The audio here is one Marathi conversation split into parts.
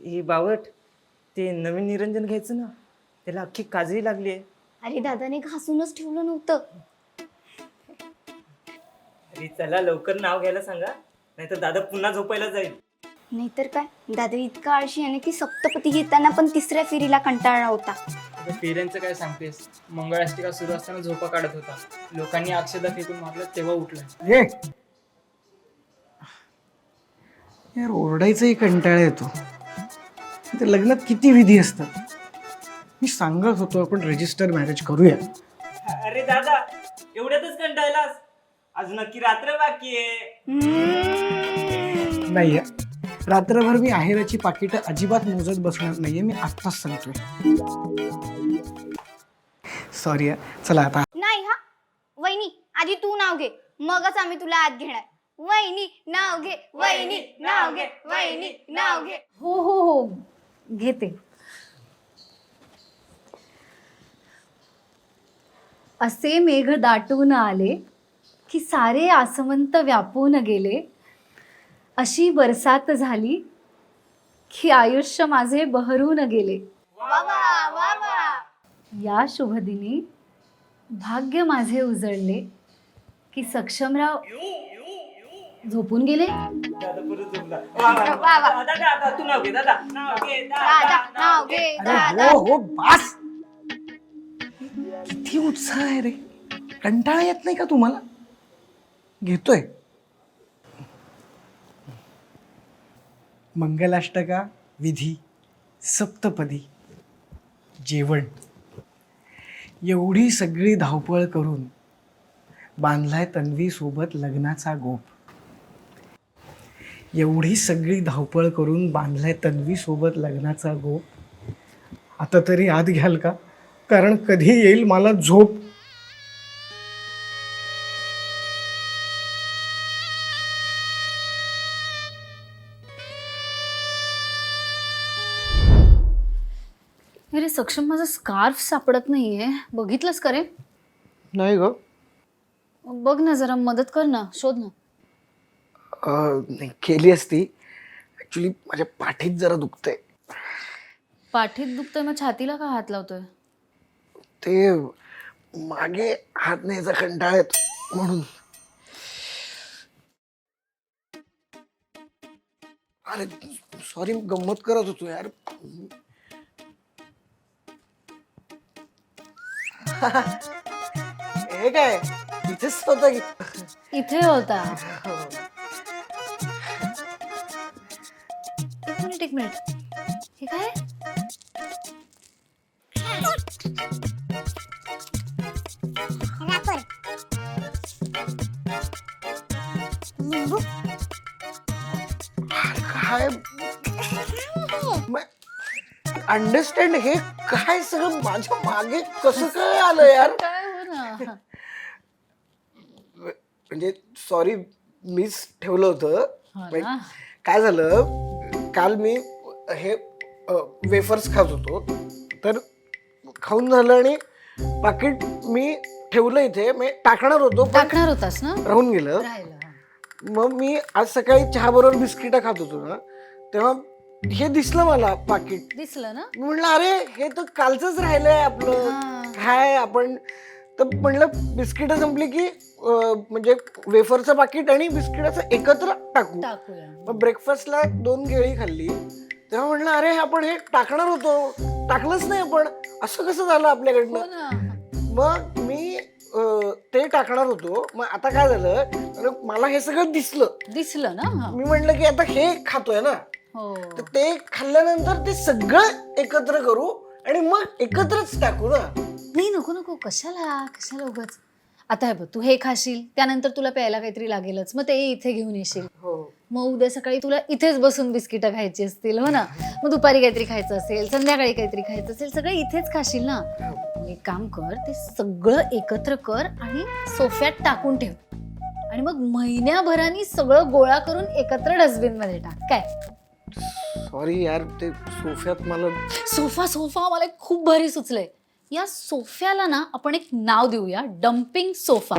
ही बावट ते नवीन निरंजन घ्यायचं ना, त्याला अख्खी काजळी लागली आहे. अरे दादाने घासूनच ठेवलं नव्हतं. अरे चला लवकर नाव घ्यायला सांगा, नाहीतर दादा पुन्हा झोपायला जाईल. नाहीतर काय, दादा इतका आळशी आहे की सप्तपदी घेताना पण तिसऱ्या फेरीला कंटाळला होता. आता पेरेंटचं काय सांगतेस? मंगळाष्टिका सुरू असताना झोपा काढत होता. लोकांनी अक्षदा फेकून मारलं तेव्हा उठला. यार ओरडायचाही कंटाळा येतो. ते लग्नात किती विधी असतात. मी सांगत होतो आपण रजिस्टर मॅरेज करूया. अरे दादा एवढ्यातच कंटाळलास? आज नक्की रात्र बाकी आहे. नाही रात्रभर मी आहेराची पाकिटं अजिबात मोजत बसणार नाहीये. मी आत्ताच सांगतोय. सॉरी चला आता. नाही हा वहिनी, आधी तू नाव घे, मगच आम्ही तुला आत घेणार. वहिनी नाव घे, वहिनी नाव घे, वहिनी नाव घे. हो हो हो घेते. असे मेघ दाटून आले की सारे आसमंत व्यापून गेले. अशी बरसात झाली की आयुष्य माझे बहरून गेले. वा वा वा वा. या शुभदिनी भाग्य माझे उजळले की सक्षमराव झोपून गेले. दादा परत झोपला. वा, वा, वा, वा. दादा दादा तू नाव घे. दादा नाव घे. दादा नाव घे, अरे दादा. हो हो बास. किती उत्साह आहे रे. कंटाळा येत नाही का तुम्हाला? घेतोय. मंगलाष्टका, विधी, सप्तपदी, जेवण, एवढी सगळी धावपळ करून बांधलाय तन्वी सोबत लग्नाचा गोप. एवढी सगळी धावपळ करून बांधलाय तन्वी सोबत लग्नाचा गोप. आता तरी आत घ्याल का? कारण कधी येईल मला झोप. अरे सक्षम, माझा स्कार्फ सापडत नाहीये. बघितलंस का रे? नाही ग. बघ ना जरा, मदत कर ना, शोध ना. नाही केली असती. ऍक्च्युली माझ्या पाठीत जरा दुखतंय. पाठीत दुखतोय मग छातीला का हात लावतोय? ते मागे हात न्यायचा कंटाळा येतो म्हणून. अरे सॉरी, गंमत करत होतो यार. हे काय इथेच होतं की? इथे होता. एक मिनिट हे काय? काय अंडरस्टँड हे काय सगळं माझ्या मागे कसं काय आलं यार? काय हो ना. म्हणजे सॉरी, मीच ठेवलं होतं. हो ना. काय झालं, काल मी हे वेफर्स खात होतो, तर खाऊन झालं आणि पाकिट मी ठेवलं इथे. मी टाकणार होतो पण टाकणार होतास ना? राहून गेलं. राहिलं. मग मी आज सकाळी चहा बरोबर बिस्किटं खात होतो ना, तेव्हा हे दिसलं मला पाकिट. दिसलं ना? मी म्हणलं अरे हे तर कालचंच राहिलंय आपलं. हा. काय आपण तर म्हणलं बिस्किटं संपली की म्हणजे वेफरचं पाकिट आणि बिस्किटाचं एकत्र टाकू. टाकूया. मग ब्रेकफास्टला 2 केळी खाल्ली, तेव्हा म्हणलं अरे आपण हे टाकणार होतो, टाकलंच नाही आपण. असं कसं झालं हो आपल्याकडनं? ना. मग मी ते टाकणार होतो. मग आता काय झालं, तर मला हे सगळं दिसलं ना? हा. मी म्हणलं की आता हे खातोय ना, हो. तर ते खाल्ल्यानंतर ते सगळं एकत्र करू आणि मग एकत्रच टाकू ना. नाही, नको नको, कशाला कशाला उगाच. आता हे बघ, तू हे खाशील, त्यानंतर तुला प्यायला काहीतरी लागेलच, मग ते इथे घेऊन येशील. हो. मग उद्या सकाळी तुला इथेच बसून बिस्किटं खायची असतील, हो ना? मग दुपारी काहीतरी खायचं असेल, संध्याकाळी काहीतरी खायचं असेल, सगळं इथेच खाशील ना. मग एक काम कर, ते सगळं एकत्र कर आणि सोफ्यात टाकून ठेव. आणि मग महिन्याभराने सगळं गोळा करून एकत्र डस्टबिन मध्ये टाक. काय? सॉरी यार, ते सोफ्यात मला सोफा मला एक खूप भारी सुचलंय. या सोफ्याला ना आपण एक नाव देऊया, डम्पिंग सोफा.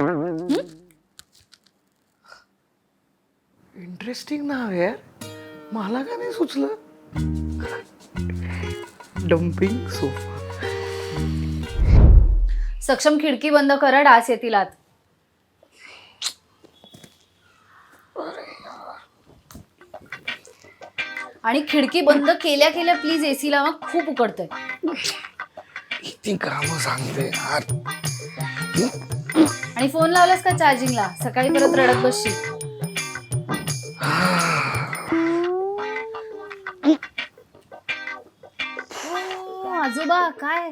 इंटरेस्टिंग नाव आहे यार. मला का नाही सुचलं? Dumping sofa. सक्षम खिडकी बंद करा, डास येतील आत. आणि खिडकी बंद केल्या केल्या प्लीज एसी लावा, खूप उकडतंय. किती कामं सांगते यार. आणि फोन लावलास का चार्जिंगला? सकाळी परत रडत बसशील. ओ, आजोबा काय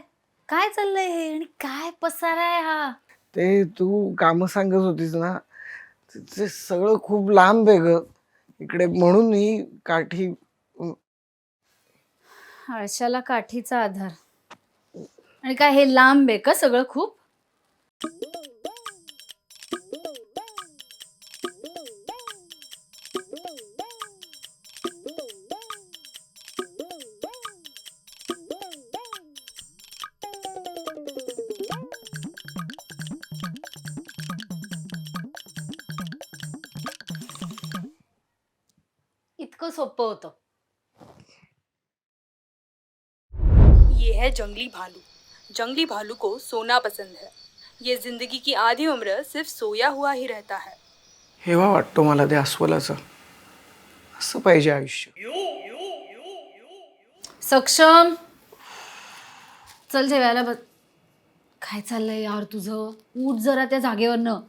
काय चाललंय हे? आणि काय पसारा आहे हा? ते तू कामं सांगत होतीस ना, ते सगळं खूप लांब आहे ग इकडे, म्हणून ही काठी. आळशाला काठीचा आधार. आणि काय हे लांब आहे का सगळं खूप? इतकं सोपं होतं. ये है जंगली भालू. जंगली भालू को सोना पसंद है. ये जिंदगी की आधी उम्र सिर्फ सोया हुआ ही रहता है. हेवा वाटतो मला त्या अस्वलाचं. असं पाहिजे आयुष्य. सक्षम चल जेवायला बस. काय चाललंय यार तुझं? उठ जरा त्या जागेवरनं.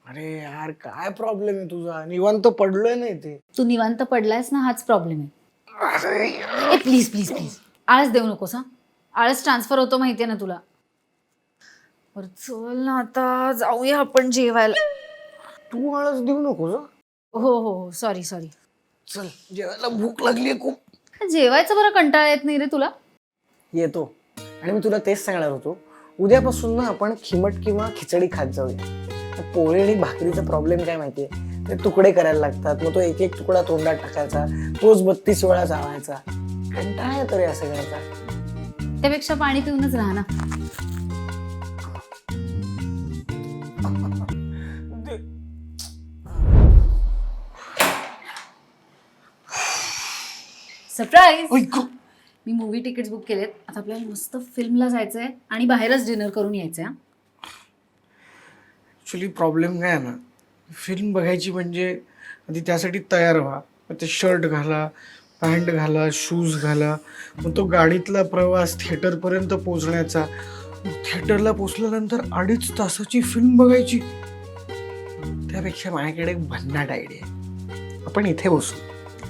अरे यार काय प्रॉब्लेम आहे तुझा? निवांत पडलोय ना इथे. तू निवांत पडलायस ना, हाच प्रॉब्लेम आहे. अरे ए प्लीज प्लीज प्लीज आळस देऊ नकोस हा. आळस ट्रान्सफर होतो माहितीये ना तुला. बरं चल ना आता जाऊया आपण जेवायला. तू आळस देऊ नकोस हं? हो हो हो सॉरी सॉरी. चल जेवायला भूक लागली खूप. जेवायचं बरं कंटाळा येत नाही रे तुला? येतो. आणि मी तुला तेच सांगणार होतो, उद्यापासून ना आपण खिमट किंवा खिचडी खात जाऊया. पोळी आणि भाकरीचा प्रॉब्लेम काय माहितीये, ते तुकडे करायला लागतात. मग तो एक एक तुकडा तोंडात टाकायचा, तोच 32 वेळा चावायचा. कंटाळा येतो रे असं करायचा. त्यापेक्षा पाणी पिऊनच राहा ना. सरप्राईज. मी मूवी तिकीट्स बुक केलेत. आता आपल्याला मस्त फिल्मला जायचंय आणि बाहेरच डिनर करून यायचंय. ॲक्च्युली प्रॉब्लेम काय आहे ना, फिल्म बघायची म्हणजे आधी त्यासाठी तयार व्हा. मग ते शर्ट घाला, पॅन्ट घाला, शूज घाला. मग तो गाडीतला प्रवास थिएटरपर्यंत पोहोचण्याचा. थिएटरला पोचल्यानंतर 2.5 तासाची फिल्म बघायची. त्यापेक्षा माझ्याकडे एक भन्नाट आयडिया आहे. आपण इथे बसू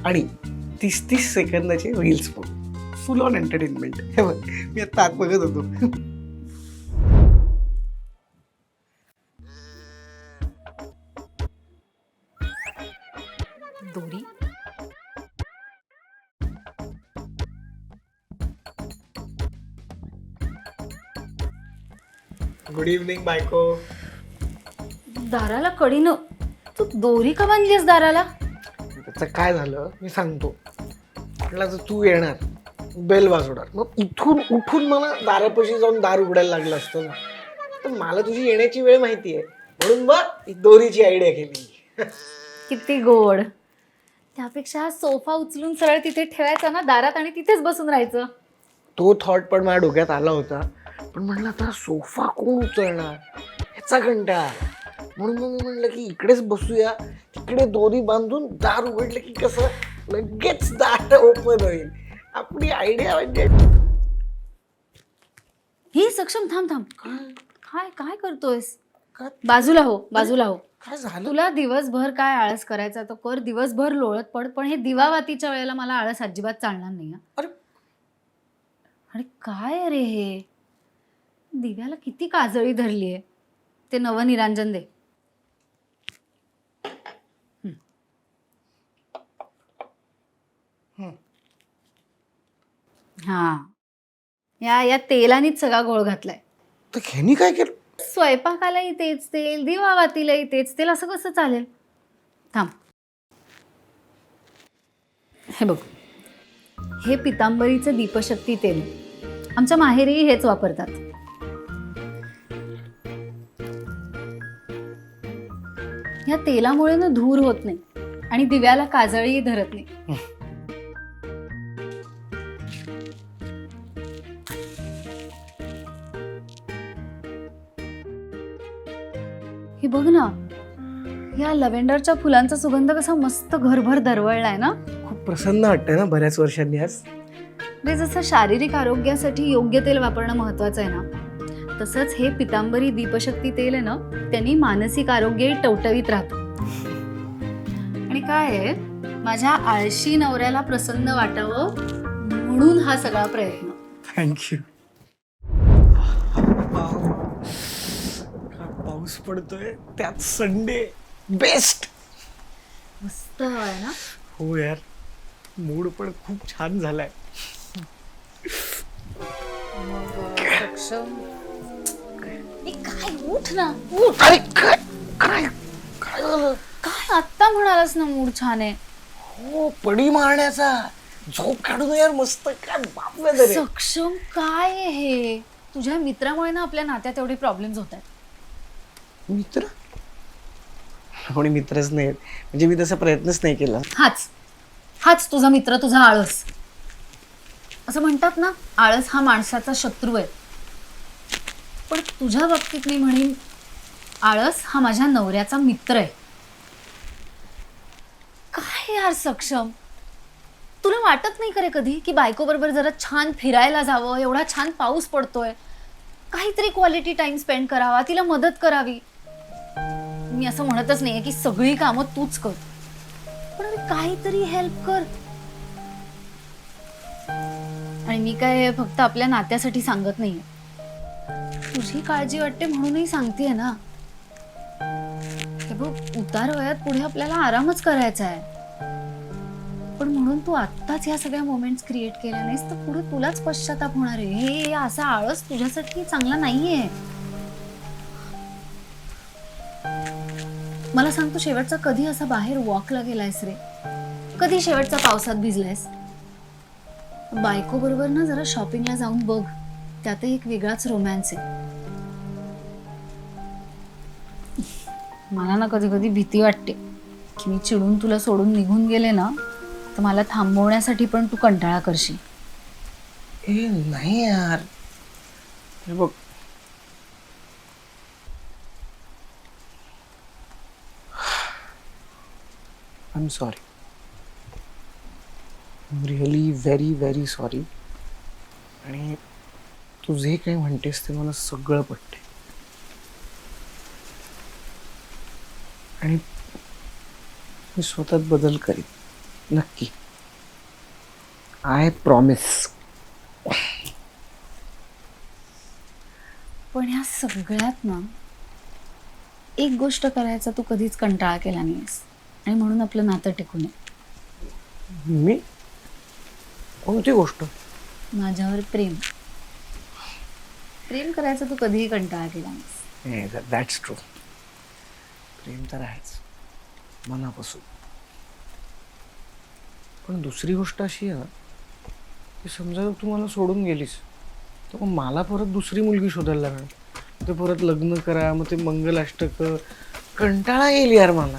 आणि 30-30 सेकंदाचे रील्स बघू. फुल ऑन एंटरटेनमेंट. हे बघ मी आता आत बघत होतो. दोरी गुड इव्हनिंग बायको. दाराला कडी न. तू दोरी का बांधलीस दाराला? त्याचं काय झालं मी सांगतो. म्हटलं तर तू येणार, बेल वाजवणार, मग इथून उठून मला दारापाशी जाऊन दार उघडायला लागलं असतं ना. तर मला तुझी येण्याची वेळ माहिती आहे, म्हणून मग दोरीची आयडिया केली. किती गोड. त्यापेक्षा हा सोफा उचलून सरळ तिथे ठेवायचा ना दारात आणि तिथेच बसून राहायचं. तो थॉट पण माझ्या डोक्यात आला होता, पण म्हणलं आता सोफा कोण उचलणार ह्याचा कंटाळा. म्हणून मग मी म्हणलं की इकडेच बसूया. तिकडे दोरी बांधून दार उघडलं की कसं लगेच दार ओपन होईल. आपली आयडिया म्हणजे. ही सक्षम थांब थांब. काय काय करतोयस? काय? बाजूला हो बाजूला हो. काय झालं? तुला दिवसभर काय आळस करायचा तो कर, दिवसभर लोळत पड, पण हे दिवावातीच्या वेळेला मला आळस अजिबात चालणार नाही. अरे आणि काय रे हे? दिव्याला किती काजळी धरलीये. ते नवनिरांजन दे. हा या तेलानीच सगळा गोळ घातलाय. तर ह्यानी काय केलं? स्वयंपाकालाही तेच तेल, दिवावातीलाही तेच तेल, असं कसं चालेल? थांब. हे बघ, हे पितांबरीचं दीपशक्ती तेल. आमच्या माहेरीही हेच वापरतात. या तेलामुळे ना धूर होत नाही आणि दिव्याला काजळीही धरत नाही. बघ ना, या लव्हेंडरच्या फुलांचा सुगंध कसा मस्त घरभर दरवळलाय ना. खूप प्रसन्न वाटतंय ना बऱ्याच वर्षांनी आज. म्हणजे जसं शारीरिक आरोग्यासाठी योग्य तेल वापरणं महत्वाचं आहे ना, तसंच हे पितांबरी दीपशक्ती तेल आहे ना, त्यांनी मानसिक आरोग्य टवटवीत राहतं. आणि काय आहे, माझ्या आळशी नवऱ्याला प्रसन्न वाटावं म्हणून हा सगळा प्रयत्न. थँक्यू. पाऊस पडतोय, त्यात संडे, बेस्ट. मस्त आहे ना. हो यार, मूड पण खूप छान झालाय. काय उठ ना, उठ. अरे काय काय काय झालं? काय आत्ता म्हणालास ना मूड छान आहे. हो, पडी मारण्याचा झोप काढून यार मस्त. काय बाप रे. सक्षम काय आहे हे? तुझ्या मित्रामुळे ना आपल्या नात्यात एवढे प्रॉब्लेम्स होत आहेत. मित्र कोणी मित्रच नाही म्हणजे मी तसा प्रयत्नच नाही केला. हाच तुझा मित्र, तुझा आळस. असं म्हणतात ना, आळस हा माणसाचा शत्रू आहे. पण तुझ्या बाबतीत मी म्हणेन, आळस हा माझ्या नवऱ्याचा मित्र आहे. काय यार सक्षम, तुला वाटत नाही करे कधी की बायको बरोबर जरा छान फिरायला जावं, एवढा छान पाऊस पडतोय, काहीतरी क्वालिटी टाइम स्पेंड करावा, तिला मदत करावी. मी असं म्हणतच नाहीये की सगळी कामं तूच कर, पण अरे काहीतरी हेल्प कर. आणि मी काय फक्त आपल्या नात्यासाठी सांगत नाहीये, तुझी काळजी वाटते म्हणूनही सांगतेय ना. हे बघ, उतार वयात पुढे आपल्याला आरामच करायचा आहे, पण म्हणून तू आत्ताच ह्या सगळ्या मोमेंट्स क्रिएट केल्या नाहीस तर पुढे तुलाच पश्चाताप होणार आहे. हे असा आळस तुझ्यासाठी चांगला नाहीये. मला सांग, तू शेवटचा कधी असा बाहेर वॉकला गेलायस रे? कधी शेवटचा पावसात भिजलायस? बायको बरोबर ना जरा शॉपिंगला जाऊन बघ, त्यातही एक वेगळाच रोमॅन्स आहे. मला ना कधी कधी भीती वाटते की मी चिडून तुला सोडून निघून गेले ना तर मला थांबवण्यासाठी पण तू कंटाळा करशील. ए नाही यार, हे बघ, I am sorry. Really very very sorry. आणि तू जे काही म्हणतेस ते मला सगळं पटते. आणि मी स्वतःत बदल करीन नक्की. I promise. पण ह्या सगळ्यात ना एक गोष्ट करायचा तू कधीच कंटाळा केला नाहीस, आणि म्हणून आपलं नातं टिकून आहे. मी कोणती गोष्ट? माझ्यावर प्रेम. प्रेम करायचा तू कधीही कंटाळा केला नाहीस. That's true. प्रेम तर आहेच मनापासून. पण दुसरी गोष्ट अशी आहे ना की समजा तू मला सोडून गेलीस तर मग मला परत दुसरी मुलगी शोधायला लागणार. ते परत लग्न करा, मग ते मंगलाष्टक, कंटाळा येईल यार मला.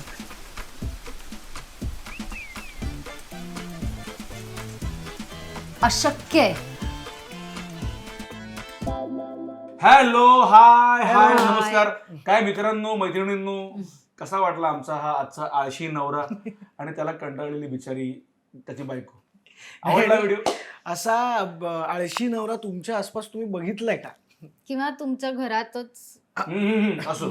अशक्य आहे. हॅलो, हाय हाय, Hello, hi. नमस्कार. काय मित्रांनो, मैत्रिणींनो, कसा वाटला आमचा हा आजचा आळशी नवरा आणि त्याला कंटाळलेली बिचारी त्याची बायको? आवडला व्हिडिओ? असा आळशी नवरा तुमच्या आसपास तुम्ही बघितलाय का? किंवा तुमच्या घरातच. असो.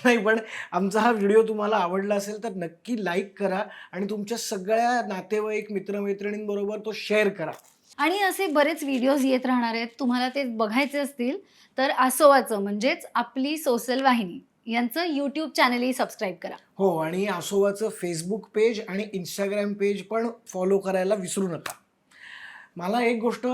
नाही, पण आमचा हा व्हिडिओ तुम्हाला आवडला असेल तर नक्की लाईक करा आणि तुमच्या सगळ्या नातेवाईक मित्रमैत्रिणींबरोबर तो शेअर करा. आणि असे बरेच व्हिडिओज येत राहणार आहेत. तुम्हाला ते बघायचे असतील तर आसोवाचं म्हणजेच आपली सोशल वाहिनी यांचं यूट्यूब चॅनलही सबस्क्राईब करा. हो, आणि आसोवाचं फेसबुक पेज आणि इंस्टाग्राम पेज पण फॉलो करायला विसरू नका. मला एक गोष्ट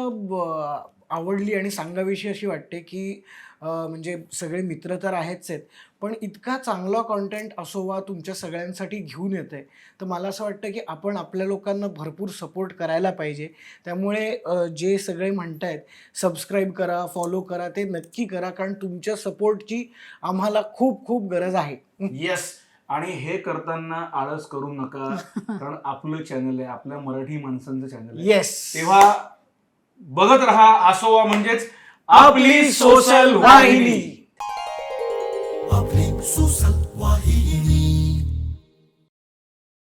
आवडली आणि सांगावीशी अशी वाटते की म्हणजे सगळे मित्र तर आहेच आहेत, पण इतका चांगला कॉन्टेंट आसोवा तुमच्या सगळ्यांसाठी घेऊन येत आहे, तर मला असं वाटतं की आपण आपल्या लोकांना भरपूर सपोर्ट करायला पाहिजे. त्यामुळे जे सगळे म्हणत आहेत सबस्क्राईब करा, फॉलो करा, ते नक्की करा, कारण तुमच्या सपोर्टची आम्हाला खूप खूप गरज आहे. येस. आणि हे करताना आळस करू नका, कारण आपलं चॅनल आहे, आपल्या मराठी माणसांचं चॅनल आहे. येस. तेव्हा बघत राहा आसोवा, म्हणजेच आपली सोशल वाहिनी. सुसल वाहिनी